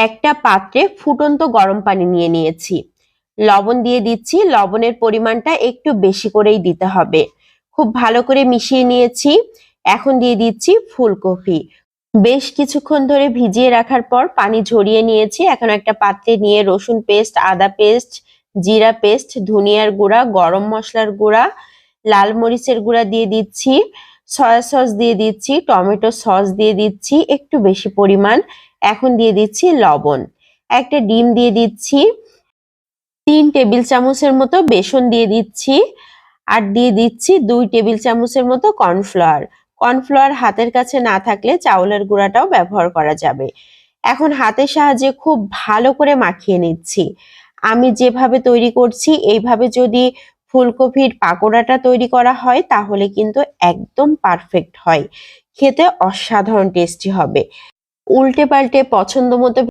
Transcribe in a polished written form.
একটা পাত্রে ফুটন্ত গরম পানি নিয়ে নিয়েছি, লবণ দিয়ে দিচ্ছি। লবণের পরিমাণটা একটু বেশি করেই দিতে হবে। খুব ভালো করে মিশিয়ে নিয়েছি। এখন দিয়ে দিচ্ছি ফুলকপি। বেশ কিছুক্ষণ ধরে ভিজিয়ে রাখার পর পানি ঝরিয়ে নিয়েছি। এখন একটা পাত্রে নিয়ে রসুন পেস্ট, আদা পেস্ট, জিরা পেস্ট, ধনিয়ার গুঁড়া, গরম মশলার গুঁড়া, লাল মরিচের গুঁড়া দিয়ে দিচ্ছি, সয়া সস দিয়ে দিচ্ছি, টমেটো সস দিয়ে দিচ্ছি একটু বেশি পরিমাণ। এখন দিয়ে দিচ্ছি লবণ। একটা ডিম দিয়ে দিচ্ছি, 3 টেবিল চামচের মতো বেসন দিয়ে দিচ্ছি, আর দিয়ে দিচ্ছি 2 টেবিল চামচের মতো কর্নফ্লাওয়ার। কর্নফ্লাওয়ার হাতের কাছে না থাকলে চাউলের গুঁড়াটাও ব্যবহার করা যাবে। এখন হাতের সাহায্যে খুব ভালো করে মাখিয়ে নিচ্ছি। আমি যেভাবে তৈরি করছি এইভাবে যদি ফুলকপির পাকোড়াটা তৈরি করা হয় তাহলে কিন্তু একদম পারফেক্ট হয়, খেতে অসাধারণ টেস্টি হবে। উল্টে পাল্টে পছন্দ মতো